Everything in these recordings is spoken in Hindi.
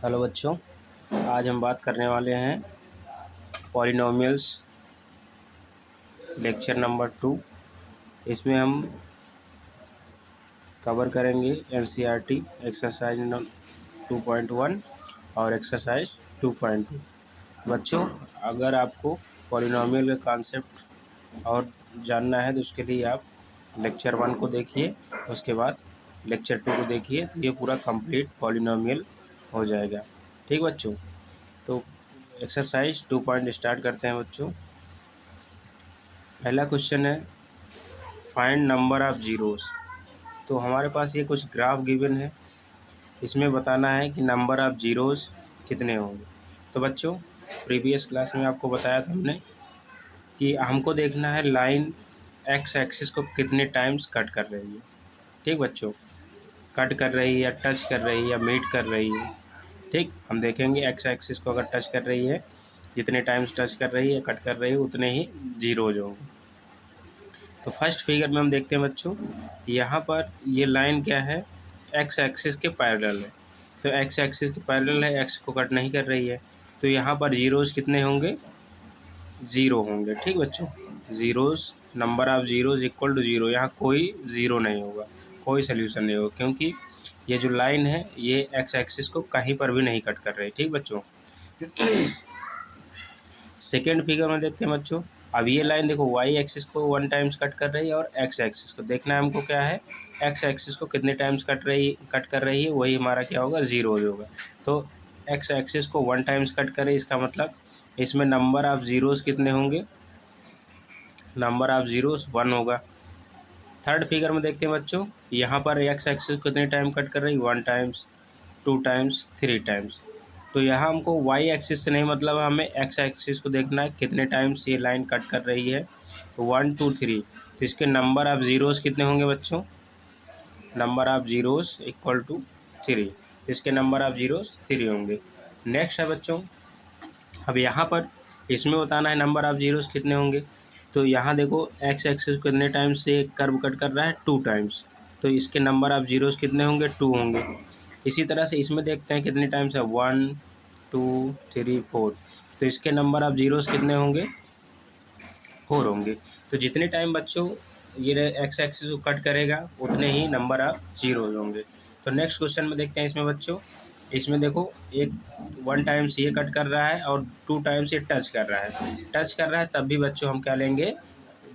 हेलो बच्चों, आज हम बात करने वाले हैं पॉलिनोमियल्स लेक्चर नंबर 2। इसमें हम कवर करेंगे एनसीईआरटी एक्सरसाइज 2.1 और एक्सरसाइज 2.2। बच्चों, अगर आपको पॉलिनोमियल का कॉन्सेप्ट और जानना है तो उसके लिए आप लेक्चर 1 को देखिए, उसके बाद लेक्चर 2 को देखिए, तो ये पूरा कंप्लीट पॉलिनोमियल हो जाएगा। ठीक बच्चों, तो एक्सरसाइज 2 पॉइंट स्टार्ट करते हैं बच्चों। पहला क्वेश्चन है फाइंड नंबर ऑफ जीरोस। तो हमारे पास ये कुछ ग्राफ गिवन है, इसमें बताना है कि नंबर ऑफ जीरोस कितने होंगे। तो बच्चों, प्रीवियस क्लास में आपको बताया था हमने कि हमको देखना है लाइन एक्स एक्सिस को कितने टाइम्स कट कर रही है। ठीक बच्चों, कट कर रही है या टच कर रही है या मीट कर रही है। ठीक, हम देखेंगे एक्स एक्सिस को अगर टच कर रही है, जितने टाइम्स टच कर रही है कट कर रही है उतने ही जीरोज होंगे। तो फर्स्ट फिगर में हम देखते हैं बच्चों, यहाँ पर ये लाइन क्या है, एक्स एक्सिस के पैरेलल है। तो एक्स एक्सिस के पैरेलल है, एक्स को कट नहीं कर रही है, तो यहाँ पर जीरोज कितने होंगे, ज़ीरो होंगे। ठीक बच्चों, zeros, number of zeros equal to zero. यहाँ कोई ज़ीरो नहीं होगा, कोई सोल्यूशन नहीं होगा, क्योंकि ये जो लाइन है ये एक्स एक्सिस को कहीं पर भी नहीं कट कर रही। ठीक बच्चों, सेकेंड फिगर में देखते हैं बच्चों। अब ये लाइन देखो वाई एक्सिस को 1 टाइम्स कट कर रही है और एक्स एक्सिस को देखना है हमको क्या है, एक्स एक्सिस को कितने टाइम्स कट कर रही है, वही हमारा क्या होगा, ज़ीरो होगा। तो एक्स एक्सिस को 1 टाइम्स कट करे, इसका मतलब इसमें नंबर ऑफ ज़ीरोज़ कितने होंगे, नंबर ऑफ ज़ीरोज़ 1 होगा। थर्ड फिगर में देखते हैं बच्चों, यहाँ पर एक्स एक्सिस कितने टाइम कट कर रही है, 1 टाइम्स, 2 टाइम्स, 3 टाइम्स। तो यहाँ हमको वाई एक्सिस से नहीं मतलब, हमें एक्स एक्सिस को देखना है कितने टाइम्स ये लाइन कट कर रही है। तो 1 2 3, तो इसके नंबर ऑफ ज़ीरोज़ कितने होंगे बच्चों, number of zeros equal to 3। तो इसके नंबर ऑफ ज़ीरोज़ 3 होंगे। नेक्स्ट है बच्चों, अब यहाँ पर इसमें बताना है नंबर ऑफ जीरोस कितने होंगे। तो यहाँ देखो एक्स एक्सिस कितने टाइम्स से कर्व कट कर रहा है, 2 टाइम्स, तो इसके नंबर ऑफ जीरोस कितने होंगे, 2 होंगे। इसी तरह से इसमें देखते हैं कितने टाइम्स है, 1 2 3 4, तो इसके नंबर ऑफ जीरोस कितने होंगे, 4 होंगे। तो जितने टाइम बच्चों ये एक्स एक्सिस को कट करेगा उतने ही नंबर ऑफ जीरोज होंगे। तो नेक्स्ट क्वेश्चन में देखते हैं इसमें बच्चों, इसमें देखो एक 1 टाइम्स ये कट कर रहा है और 2 टाइम्स ये टच कर रहा है, तब भी बच्चों हम क्या लेंगे,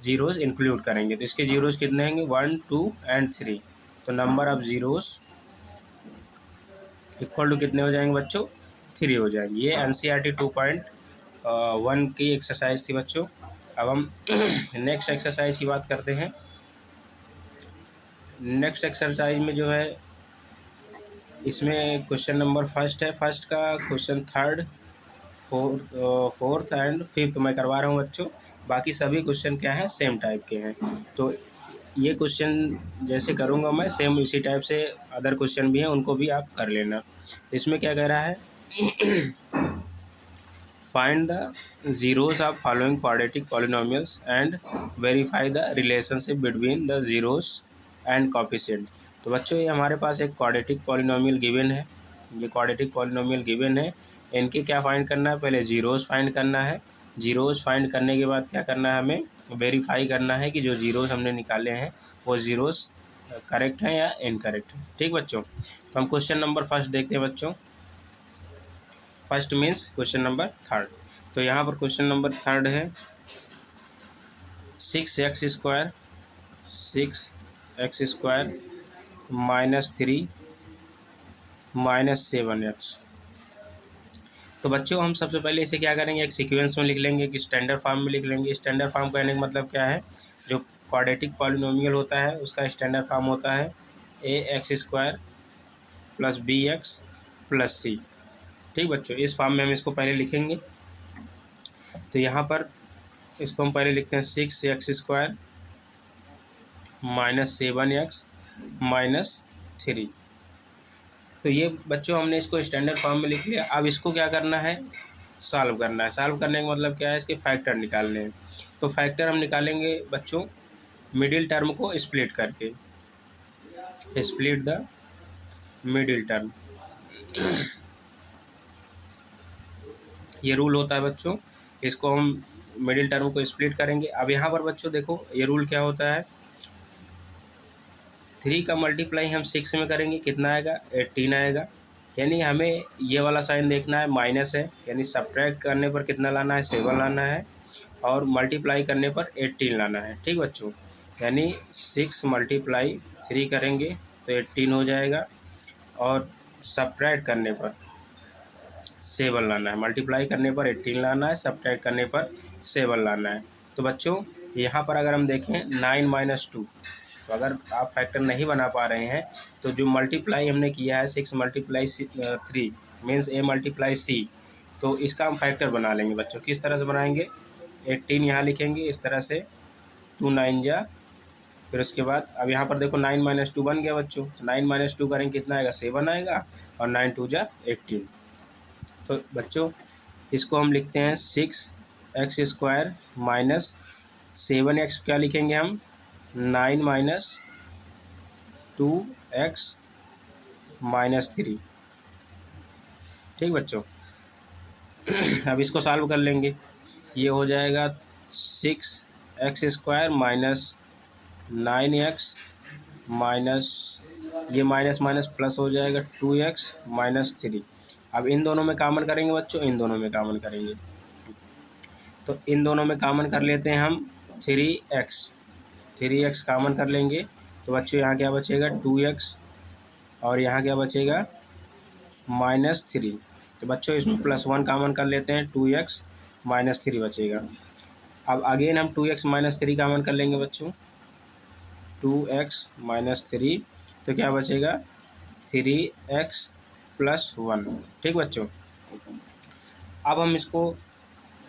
जीरोज़ इंक्लूड करेंगे। तो इसके जीरोज़ कितने होंगे, 1 2 एंड 3। तो number of zeros equal to कितने हो जाएंगे बच्चों, 3 हो जाएंगे। ये एनसीईआरटी 2.1 की एक्सरसाइज थी बच्चों। अब हम नेक्स्ट एक्सरसाइज की बात करते हैं। नेक्स्ट एक्सरसाइज में जो है, इसमें क्वेश्चन नंबर फर्स्ट है, फर्स्ट का question third fourth and fifth मैं करवा रहा हूँ बच्चों। बाकी सभी क्वेश्चन क्या है, सेम टाइप के हैं। तो ये क्वेश्चन जैसे करूँगा मैं, सेम इसी टाइप से अदर क्वेश्चन भी हैं, उनको भी आप कर लेना। इसमें क्या कह रहा है, find the zeros of following quadratic polynomials and verify the relationship between the zeros and coefficient। तो बच्चों ये हमारे पास एक क्वाड्रेटिक पॉलिनोमियल गिवन है, ये क्वाड्रेटिक पॉलिनोमियल गिवन है, इनके क्या फाइंड करना है, पहले जीरोस फाइंड करना है। जीरोस फाइंड करने के बाद क्या करना है, हमें वेरीफाई करना है कि जो जीरोस हमने निकाले हैं वो जीरोस करेक्ट हैं या इनकरेक्ट हैं। ठीक बच्चों, तो हम क्वेश्चन नंबर फर्स्ट देखते हैं बच्चों। First means question number third. तो यहाँ पर क्वेश्चन नंबर थर्ड है 6x² -3 -7x। तो बच्चों हम सबसे पहले इसे क्या करेंगे, एक सीक्वेंस में लिख लेंगे, कि स्टैंडर्ड फॉर्म में लिख लेंगे। स्टैंडर्ड फॉर्म कहने का मतलब क्या है, जो क्वाड्रेटिक पॉलिनोमियल होता है उसका स्टैंडर्ड फॉर्म होता है ax² + bx + c। ठीक बच्चों, इस फॉर्म में हम इसको पहले लिखेंगे। तो यहाँ पर इसको हम पहले लिखते हैं 6x² -7x -3। तो ये बच्चों हमने इसको स्टैंडर्ड फॉर्म में लिख लिया। अब इसको क्या करना है, सॉल्व करना है। सॉल्व करने का मतलब क्या है, इसके फैक्टर निकालने हैं। तो फैक्टर हम निकालेंगे बच्चों मिडिल टर्म को स्प्लिट करके, स्प्लिट द मिडिल टर्म। ये रूल होता है बच्चों। इसको हम मिडिल टर्म को स्प्लिट करेंगे। अब यहाँ पर बच्चों देखो ये रूल क्या होता है, 3 का मल्टीप्लाई हम 6 में करेंगे, कितना आएगा 18 आएगा। यानी हमें ये वाला साइन देखना है, माइनस है, यानी सब्ट्रैक्ट करने पर कितना लाना है 7 लाना है, और मल्टीप्लाई करने पर 18 लाना है। ठीक बच्चों, यानी 6 मल्टीप्लाई 3 करेंगे तो 18 हो जाएगा, और सब्ट्रैक्ट करने पर 7 लाना है। मल्टीप्लाई करने पर 18 लाना है, सब्ट्रैक्ट करने पर 7 लाना है। तो बच्चों यहाँ पर अगर हम देखें 9 - 2, तो अगर आप फैक्टर नहीं बना पा रहे हैं तो जो मल्टीप्लाई हमने किया है 6 multiply 3 means A multiply C, तो इसका हम फैक्टर बना लेंगे बच्चों। किस तरह से बनाएंगे, 18 यहाँ लिखेंगे इस तरह से, 2 9 जा, फिर उसके बाद अब यहाँ पर देखो 9 - 2 बन गया बच्चों। 9 - 2 करेंगे कितना आएगा 7 आएगा, और 9 2 जा 18। तो बच्चों इसको हम लिखते हैं 6x² माइनस 7x, क्या लिखेंगे हम 9 - 2x - 3। ठीक बच्चों, अब इसको सॉल्व कर लेंगे। ये हो जाएगा 6x² माइनस 9x माइनस, ये माइनस माइनस प्लस हो जाएगा 2x - 3। अब इन दोनों में कॉमन करेंगे बच्चों, इन दोनों में कॉमन करेंगे, तो इन दोनों में कॉमन कर लेते हैं हम 3x कॉमन कर लेंगे। तो बच्चों यहाँ क्या बचेगा 2x, और यहाँ क्या बचेगा -3। तो बच्चों इसमें +1 कॉमन कर लेते हैं, 2x - 3 बचेगा। अब अगेन हम 2x - 3 कॉमन कर लेंगे बच्चों, 2x - 3, तो क्या बचेगा 3x + 1। ठीक बच्चों, अब हम इसको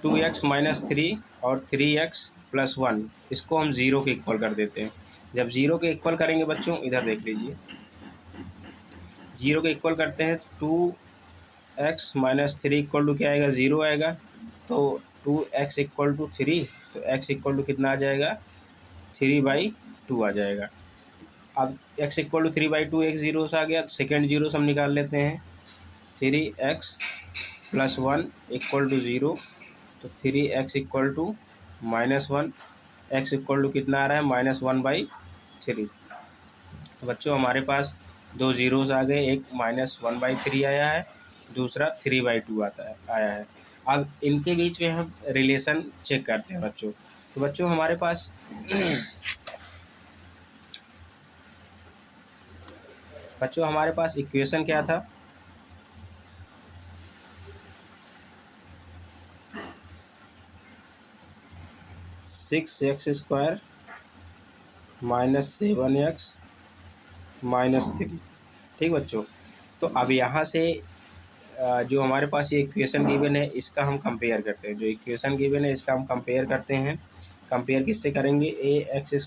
2x - 3 और 3x + 1 इसको हम 0 के इक्वल कर देते हैं। जब 0 के इक्वल करेंगे बच्चों, इधर देख लीजिए, 0 के इक्वल करते हैं 2x - 3 इक्वल टू क्या आएगा 0 आएगा, तो 2x = 3, तो x = कितना आ जाएगा 3/2 आ जाएगा। अब x = 3/2 एक जीरो से आ गया, तो सेकेंड जीरो से हम निकाल लेते हैं, 3x + 1 = 0, तो 3x = -1, x = कितना आ रहा है -1/3। तो बच्चों हमारे पास दो जीरोस आ गए, एक -1/3 आया है, दूसरा 3/2 आया है। अब इनके बीच में हम रिलेशन चेक करते हैं बच्चों। तो बच्चों हमारे पास इक्वेशन क्या था, (6x² - 7x - 3). ठीक बच्चों, तो अब यहाँ से जो हमारे पास ये इक्वेशन गिवन है इसका हम कंपेयर करते हैं। जो इक्वेशन गिवन है इसका हम कंपेयर करते हैं। कंपेयर किससे करेंगे, ax²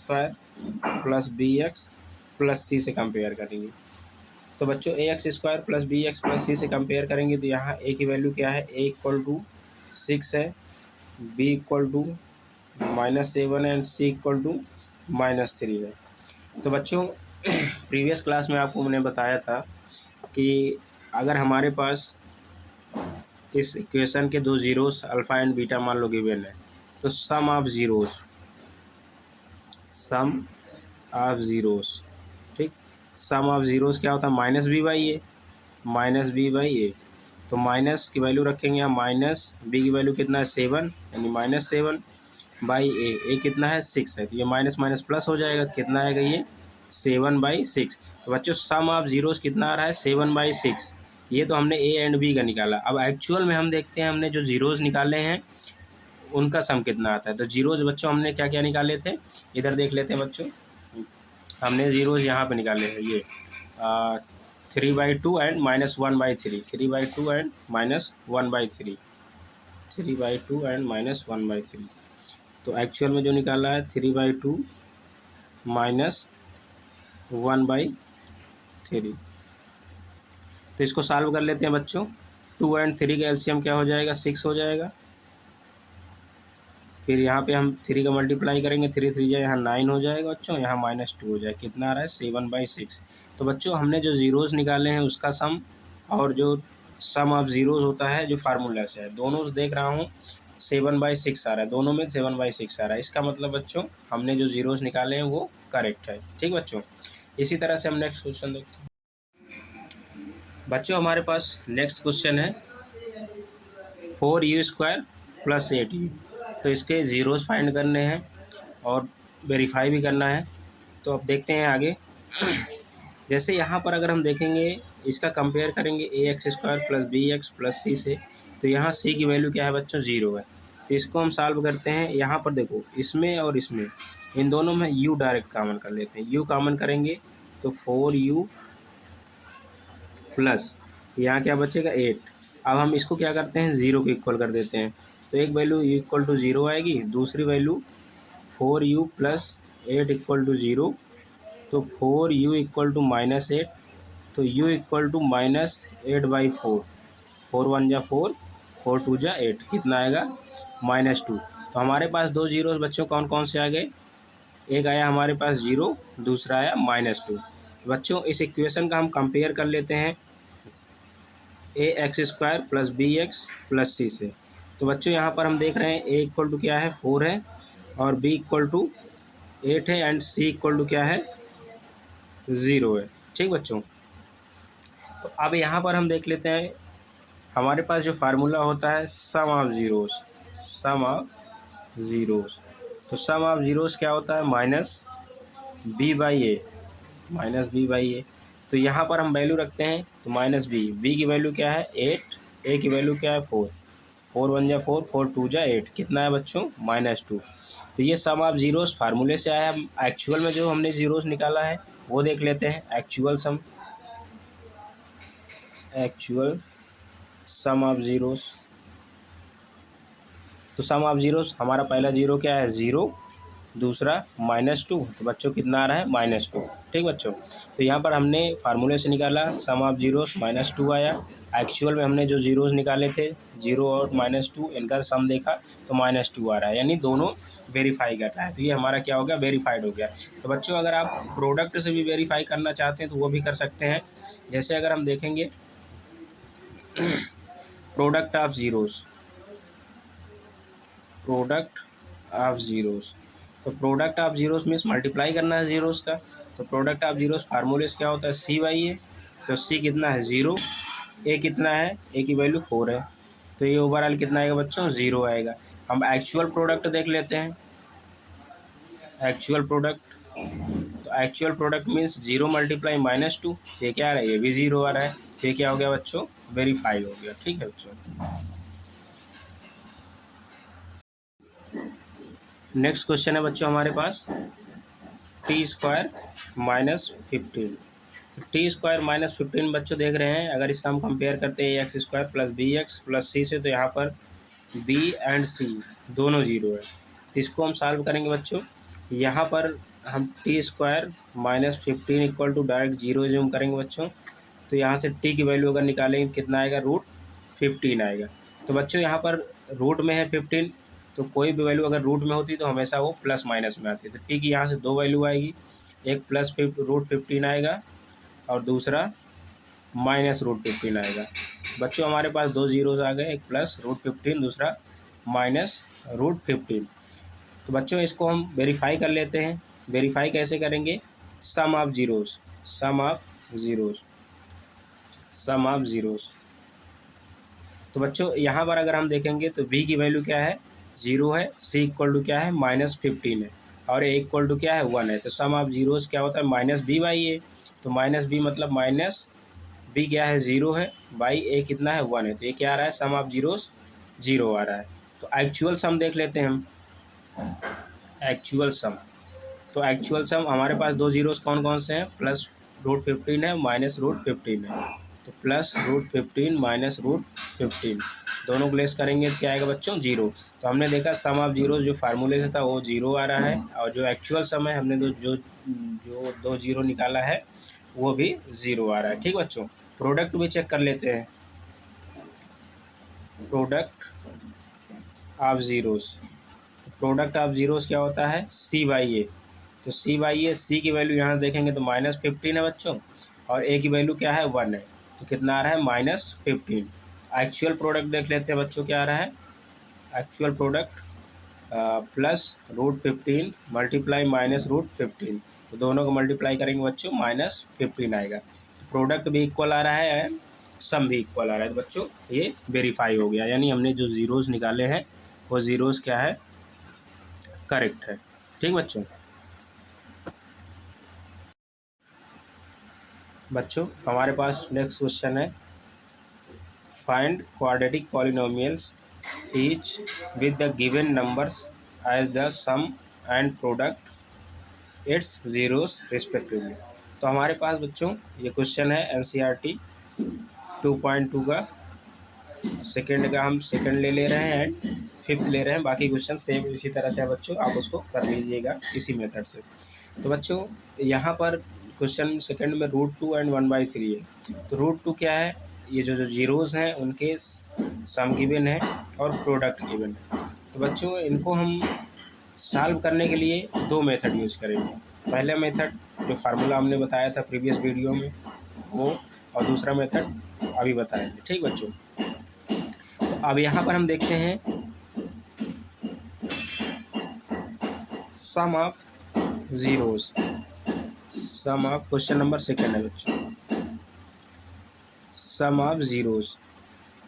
+ bx + c से कंपेयर करेंगे। तो बच्चों ax² + bx + c से कंपेयर करेंगे तो यहाँ a की वैल्यू क्या है, a = 6 है, b = -7 एंड c = -3 है। तो बच्चों प्रीवियस क्लास में आपको मैंने बताया था कि अगर हमारे पास इस इक्वेशन के दो जीरोस अल्फ़ा एंड बीटा मान लो गिवन है, तो सम ऑफ ज़ीरोस, ठीक, सम ऑफ ज़ीरोस क्या होता है -b/a, -b/a। तो माइनस की वैल्यू रखेंगे यहाँ, -b की वैल्यू कितना है 7, यानी -7/a, a कितना है 6 है, तो ये माइनस माइनस प्लस हो जाएगा, कितना आएगा ये 7/6। तो बच्चों सम ऑफ जीरोस कितना आ रहा है 7/6। ये तो हमने a एंड b का निकाला। अब एक्चुअल में हम देखते हैं हमने जो जीरोस निकाले हैं उनका सम कितना आता है। तो जीरोस बच्चों हमने क्या क्या निकाले थे, इधर देख लेते हैं बच्चों। हमने जीरोस यहाँ पे निकाले हैं, ये 3/2 एंड -1/3, 3/2 एंड -1/3, 3/2 एंड -1/3। तो एक्चुअल में जो निकाला है 3/2 -1/3। तो इसको सॉल्व कर लेते हैं बच्चों। 2 एंड 3 का एलसीएम क्या हो जाएगा 6 हो जाएगा। फिर यहाँ पे हम 3 का मल्टीप्लाई करेंगे, 3 3 जाए यहाँ 9 हो जाएगा बच्चों, यहाँ -2 हो जाएगा, कितना आ रहा है 7/6। तो बच्चों हमने जो जीरोस निकाले हैं उसका सम और जो सम ऑफ ज़ीरोज़ होता है जो फार्मूला से है। दोनों से देख रहा हूँ 7/6 आ रहा है, दोनों में 7/6 आ रहा है। इसका मतलब बच्चों हमने जो ज़ीरोज़ निकाले हैं वो करेक्ट है। ठीक बच्चों, इसी तरह से हम नेक्स्ट क्वेश्चन देखते हैं। बच्चों हमारे पास नेक्स्ट क्वेश्चन है 4u² + 8u। तो इसके ज़ीरोज़ फाइंड करने हैं और वेरीफाई भी करना है। तो अब देखते हैं आगे। जैसे यहाँ पर अगर हम देखेंगे इसका कंपेयर करेंगे ax² + bx + c से, तो यहाँ c की वैल्यू क्या है बच्चों 0 है। तो इसको हम सॉल्व करते हैं। यहाँ पर देखो इसमें और इसमें इन दोनों में u डायरेक्ट कॉमन कर लेते हैं। u कॉमन करेंगे तो 4u प्लस यहाँ क्या बचेगा 8। अब हम इसको क्या करते हैं 0 को इक्वल कर देते हैं। तो एक वैल्यू इक्वल टू 0 आएगी, दूसरी वैल्यू 4u + 8 इक्वल टू 0। तो 4u इक्वल टू -8, तो u इक्वल टू -8/4। 4 1 जा 4, 4 2 जा 8, कितना आएगा -2। तो हमारे पास दो जीरोस बच्चों कौन कौन से आ गए, एक आया हमारे पास 0, दूसरा आया -2। बच्चों इस इक्वेशन का हम कंपेयर कर लेते हैं ax² + bx + c से। तो बच्चों यहाँ पर हम देख रहे हैं a इक्वल टू क्या है 4 है और b इक्वल टू 8 है एंड c इक्वल टू क्या है 0 है। ठीक बच्चों, तो अब यहाँ पर हम देख लेते हैं हमारे पास जो फार्मूला होता है sum of zeros. Sum of zeros, तो सम ऑफ ज़ीरोज़ क्या होता है -b/a। -b/a, तो यहाँ पर हम वैल्यू रखते हैं तो -b की वैल्यू क्या है 8, a की वैल्यू क्या है 4। 4 1 जा 4, 4 2 जा 8, कितना है बच्चों -2। तो ये सम ऑफ ज़ीरोज़ फार्मूले से आया है। एक्चुअल में जो हमने ज़ीरोज़ निकाला है वो देख लेते हैं। एक्चुअल सम ऑफ ज़ीरोज़, तो सम ऑफ ज़ीरोज़ हमारा पहला जीरो क्या है 0, दूसरा -2, तो बच्चों कितना आ रहा है -2। ठीक बच्चों, तो यहाँ पर हमने फार्मूले से निकाला सम ऑफ ज़ीरोज़ -2 आया। एक्चुअल में हमने जो ज़ीरोज़ निकाले थे 0 और -2, इनका सम देखा तो -2 आ रहा है, यानी दोनों वेरीफाई कर रहा है। तो ये हमारा क्या हो गया वेरीफाइड हो गया। तो बच्चों अगर आप प्रोडक्ट से भी वेरीफाई करना चाहते हैं तो वो भी कर सकते हैं। जैसे अगर हम देखेंगे product of zeros, product of zeros, तो product of zeros means multiply करना है ज़ीरोज़ का। तो प्रोडक्ट ऑफ ज़ीरोज़ फार्मूले से क्या होता है c/a। तो c कितना है 0, a कितना है, a की वैल्यू 4 है, तो ये ओवरऑल कितना आएगा बच्चों 0 आएगा। हम एक्चुअल प्रोडक्ट देख लेते हैं। एक्चुअल प्रोडक्ट, तो एक्चुअल प्रोडक्ट मीन्स 0 × -2, ये क्या आ रहा है, ये भी 0 आ रहा है। तो ये क्या हो गया बच्चों वेरीफाई हो गया। ठीक है बच्चों, नेक्स्ट क्वेश्चन है बच्चों हमारे पास t² - 15। तो t² - 15 बच्चों देख रहे हैं, अगर इसका हम कंपेयर करते हैं ax² + bx + c से, तो यहाँ पर b एंड c दोनों 0 है। तो इसको हम सॉल्व करेंगे बच्चों। यहाँ पर हम t² - 15 इक्वल टू डायरेक्ट 0 ज्यूम करेंगे बच्चों। तो यहाँ से t की वैल्यू अगर निकालेंगे कितना आएगा √15 आएगा। तो बच्चों यहाँ पर रूट में है 15, तो कोई भी वैल्यू अगर रूट में होती तो हमेशा वो प्लस माइनस में आती है। तो टी की यहाँ से दो वैल्यू आएगी, एक +√15 आएगा और दूसरा -√15 आएगा। बच्चों हमारे पास दो जीरोज़ आ गए, एक +√15 दूसरा -√15। तो बच्चों इसको हम वेरीफाई कर लेते हैं। वेरीफाई कैसे करेंगे, sum of zeros, sum of zeros, sum of zeros. तो बच्चों यहाँ पर अगर हम देखेंगे तो v की वैल्यू क्या है 0 है, c इक्वल टू क्या है -15 है और a इक्वल टू क्या है 1 है। तो सम ऑफ ज़ीरोज़ क्या होता है -b/a। तो -b मतलब -b क्या है 0 है, बाई a कितना है 1 है। तो ये क्या आ रहा है सम ऑफ ज़ीरोज़ 0 आ रहा है। तो एक्चुअल सम देख लेते हैं हम। एक्चुअल सम, तो एक्चुअल सम हमारे पास दो जीरोज़ कौन कौन से हैं, +√15 है, -√15 है। तो +√15 -√15 दोनों को लेस करेंगे तो क्या आएगा बच्चों 0। तो हमने देखा सम ऑफ जीरो जो फार्मूले से था वो 0 आ रहा है और जो एक्चुअल सम है हमने जो दो जीरो निकाला है वो भी 0 आ रहा है। ठीक बच्चों, प्रोडक्ट भी चेक कर लेते हैं। Product of zeros, product of zeros क्या होता है c/a। तो c/a, c की वैल्यू यहाँ देखेंगे तो -15 है बच्चों और a की वैल्यू क्या है 1 है। तो कितना आ रहा है -15। एक्चुअल प्रोडक्ट देख लेते हैं बच्चों, क्या आ रहा है एक्चुअल प्रोडक्ट +√15 मल्टीप्लाई -√15, तो दोनों को मल्टीप्लाई करेंगे बच्चों -15 आएगा। तो प्रोडक्ट भी इक्वल आ रहा है, सम भी इक्वल आ रहा है। तो बच्चों ये वेरीफाई हो गया, यानी हमने जो ज़ीरोज़ निकाले हैं वो ज़ीरोज़ क्या है, करेक्ट है। ठीक बच्चों, हमारे पास नेक्स्ट क्वेश्चन है, find quadratic polynomials each with the given numbers as the sum and product its zeros respectively. तो हमारे पास बच्चों ये क्वेश्चन है NCERT 2.2 का, सेकंड का हम सेकंड ले रहे हैं, फिफ्थ ले रहे हैं, बाकी क्वेश्चन सेम इसी तरह से है बच्चों, आप उसको कर लीजिएगा इसी मेथड से। तो बच्चों यहाँ पर क्वेश्चन सेकंड में √2 एंड 1/3 है। तो √2 क्या है, ये जो जीरोज़ हैं उनके सम गिवन है और प्रोडक्ट गिवन है। तो बच्चों इनको हम सॉल्व करने के लिए दो मेथड यूज़ करेंगे। पहला मेथड जो फार्मूला हमने बताया था प्रीवियस वीडियो में वो, और दूसरा मेथड अभी बताएंगे। ठीक बच्चों, तो अब यहाँ पर हम देखते हैं sum of zeros, sum of question number second है बच्चों, सम ऑफ ज़ीरोज़।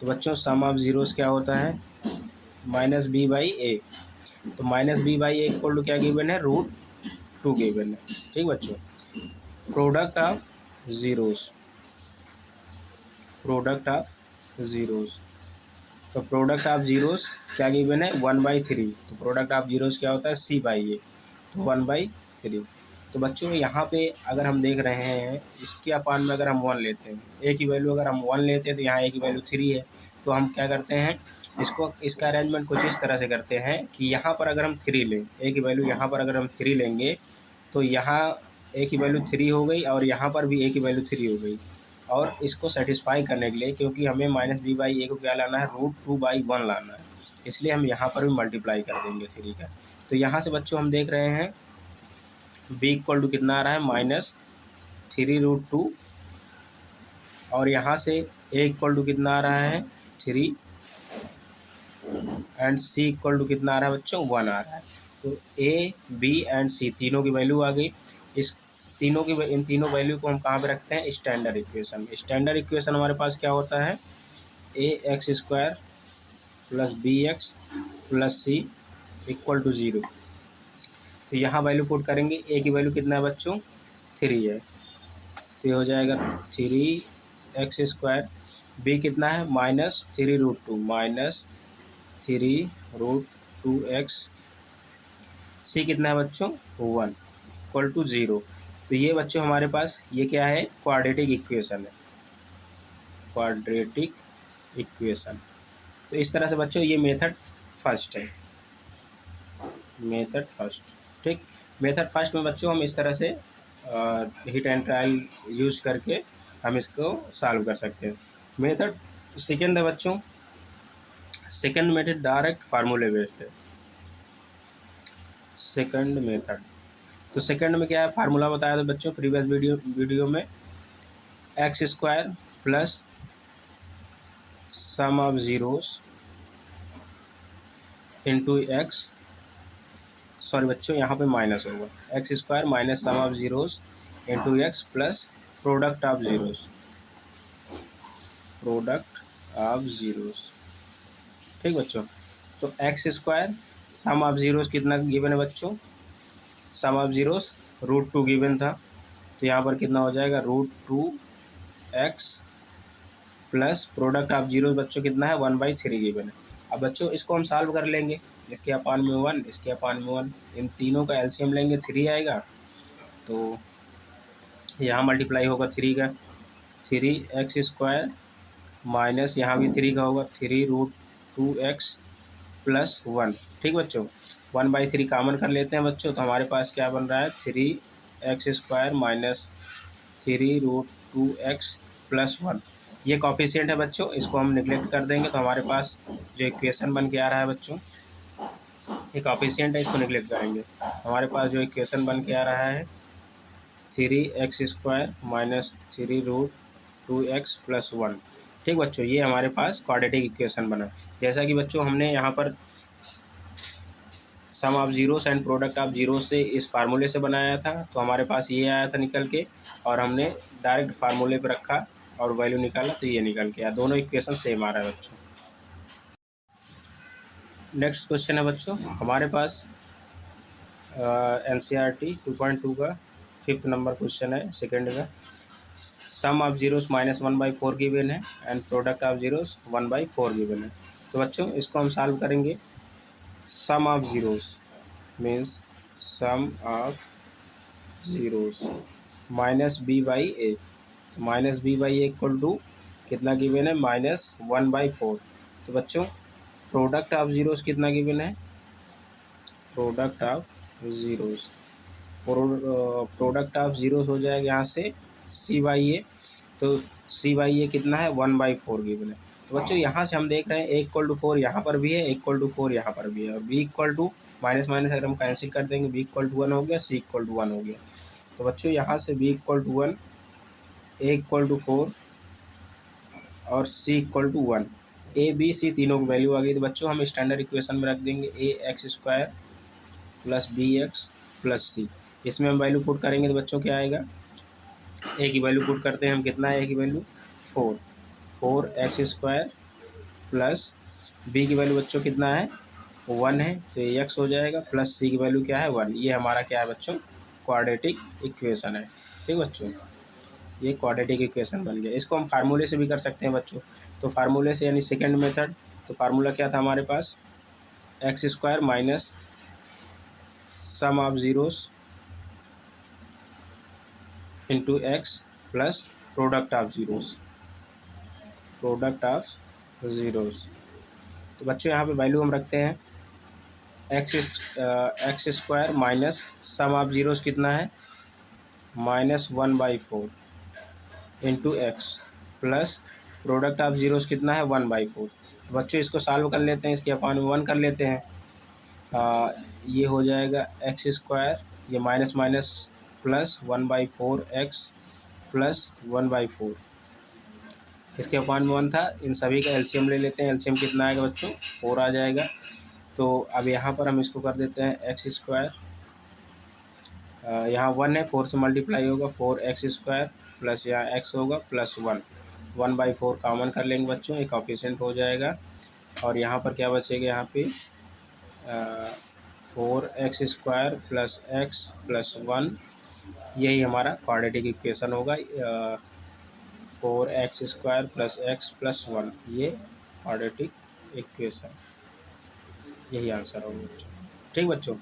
तो बच्चों सम ऑफ ज़ीरोज़ क्या होता है, -b/a। तो -b/a इक्वल टू क्या गिवन है, √2 गिवन है। ठीक बच्चों, product of zeros, product of zeros, तो प्रोडक्ट ऑफ ज़ीरोज़ क्या गिवन है, 1/3। तो प्रोडक्ट ऑफ ज़ीरोज़ क्या होता है, c/a, तो 1/3। तो बच्चों यहाँ पे अगर हम देख रहे हैं इसके अपान में अगर हम 1 लेते हैं, a की वैल्यू अगर हम 1 लेते हैं तो यहाँ a की वैल्यू 3 है। तो हम क्या करते हैं, इसका अरेंजमेंट कुछ इस तरह से करते हैं कि यहाँ पर अगर हम 3 लें, a की वैल्यू यहाँ पर अगर हम 3 लेंगे तो यहाँ a की वैल्यू 3 हो गई और यहाँ पर भी a की वैल्यू 3 हो गई। और इसको सेटिस्फाई करने के लिए, क्योंकि हमें -b/a को क्या लाना है, √2/1 लाना है, इसलिए हम यहाँ पर भी मल्टीप्लाई कर देंगे 3 का। तो यहाँ से बच्चों हम देख रहे हैं b इक्वल टू कितना आ रहा है, -3√2, और यहाँ से a इक्वल टू कितना आ रहा है, 3, एंड c इक्वल टू कितना आ रहा है बच्चों, 1 आ रहा है। तो a, b एंड c तीनों की वैल्यू आ गई। इन तीनों वैल्यू को हम कहाँ पे रखते हैं, स्टैंडर्ड इक्वेशन में। स्टैंडर्ड इक्वेशन हमारे पास क्या होता है, ax² + bx + c equal to 0। तो यहाँ वैल्यू पुट करेंगे, a की वैल्यू कितना है बच्चों, 3 है, तो ये हो जाएगा 3x², b कितना है, -3√2x, c कितना है बच्चों, 1 इक्वल टू 0। तो ये बच्चों हमारे पास ये क्या है, क्वाड्रेटिक इक्वेशन है, क्वाड्रेटिक इक्वेशन। तो इस तरह से बच्चों ये मेथड फर्स्ट है, मेथड फर्स्ट। ठीक, मेथड फर्स्ट में बच्चों हम इस तरह से हिट एंड ट्रायल यूज करके हम इसको सॉल्व कर सकते हैं। मेथड सेकंड है बच्चों, सेकंड मेथड डायरेक्ट फार्मूले बेस्ड है, सेकंड मेथड। तो सेकंड में क्या है, फार्मूला बताया था बच्चों प्रीवियस वीडियो में, x² plus sum of zeros into x, sorry बच्चों यहाँ पे माइनस होगा, x² minus sum of zeros into x plus product of zeros, product of zeros. ठीक बच्चों, तो x² सम ऑफ ज़ीरोज़ कितना गिवन है बच्चों, सम ऑफ ज़ीरोज़ √2 गिवन था, तो यहाँ पर कितना हो जाएगा, √2x plus product of zeros बच्चों कितना है, 1/3 गिवन है। अब बच्चों इसको हम सॉल्व कर लेंगे, इसके अपान में 1, इसके अपान में 1, इन तीनों का एलसीएम लेंगे 3 आएगा, तो यहाँ मल्टीप्लाई होगा 3 का, 3x² माइनस यहाँ भी 3 का होगा, 3√2x प्लस 1। ठीक बच्चों, 1/3 कॉमन कर लेते हैं बच्चों, तो हमारे पास क्या बन रहा है, 3x² माइनस 3√2x प्लस 1। ये कॉफिशिएंट है बच्चों, इसको हम निगलेक्ट कर देंगे, तो हमारे पास जो इक्वेशन बन के आ रहा है बच्चों, ये कॉफिशिएंट है, इसको निगलेक्ट करेंगे। हमारे पास जो इक्वेशन बन के आ रहा है 3x² माइनस 3√2 2x+1। ठीक बच्चों, ये हमारे पास क्वाड्रेटिक इक्वेशन बना। जैसा कि बच्चों हमने यहाँ पर sum of zeros and product of zero से इस फार्मूले से बनाया था, तो हमारे पास ये आया था निकल के, और हमने डायरेक्ट फार्मूले पे रखा और वैल्यू निकाला तो ये निकल के आया। दोनों इक्वेशन सेम आ रहा है बच्चों। नेक्स्ट क्वेश्चन है बच्चों हमारे पास NCERT 2.2 का 5th नंबर क्वेश्चन है, सेकेंड का। सम ऑफ जीरोस -1/4 गिवन है and product of zeros 1/4 given है। तो बच्चों इसको हम सॉल्व करेंगे। Sum of zeros means sum of zeros -b/a, -b/a equal to कितना गिवन है, -1/4। तो बच्चों प्रोडक्ट ऑफ जीरोस कितना गिवन है, product of zeros, product of zeros हो जाएगा यहाँ से c/a, तो c/a कितना है, 1/4 गिवन है। तो बच्चों यहाँ से हम देख रहे हैं a = 4 यहाँ पर भी है, a = 4 यहाँ पर भी है, और b = माइनस माइनस अगर हम कैंसिल कर देंगे b = 1 हो गया, c = 1 हो गया। तो बच्चों यहाँ से b = 1, a = 4 और c = 1, a b c तीनों की वैल्यू आ गई। तो बच्चों हम स्टैंडर्ड इक्वेशन में रख देंगे ax² + bx + c। इसमें हम वैल्यू पुट करेंगे तो बच्चों क्या आएगा, a की वैल्यू पुट करते हैं हम, कितना है a की वैल्यू 4x² प्लस b की वैल्यू बच्चों कितना है 1 है, तो ये x हो जाएगा, प्लस c की वैल्यू क्या है 1। ये हमारा क्या है बच्चों, क्वाड्रेटिक इक्वेशन है। ठीक बच्चों, ये क्वाड्रेटिक इक्वेशन बन गया। इसको हम फार्मूले से भी कर सकते हैं बच्चों। तो फार्मूले से यानी सेकेंड मेथड, तो फार्मूला क्या था हमारे पास, x² minus sum of zeros into x plus product of zeros, product of zeros. तो बच्चों यहाँ पे वैल्यू हम रखते हैं x² minus sum of zeros कितना है, -1/4 into x plus product of zeros कितना है 1/4। बच्चों इसको सॉल्व कर लेते हैं, इसके अपॉन में 1 कर लेते हैं। ये हो जाएगा x², ये minus minus plus 1/4x plus 1/4, इसके अपॉन में 1 था। इन सभी का एलसीएम ले लेते हैं, एलसीएम कितना आएगा बच्चों 4 आ जाएगा। तो अब यहाँ पर हम इसको कर देते हैं x², यहाँ 1 है, 4 से मल्टीप्लाई होगा, 4x² प्लस यहाँ x होगा प्लस 1, 1/4 कॉमन कर लेंगे बच्चों, एक कोएफिशिएंट हो जाएगा। और यहाँ पर क्या बचेगा, यहाँ पे 4x² प्लस x प्लस 1, यही हमारा क्वाड्रेटिक इक्वेशन होगा। 4x² प्लस x प्लस 1, ये क्वाड्रेटिक इक्वेशन, यही आंसर होगा बच्चों। ठीक बच्चों,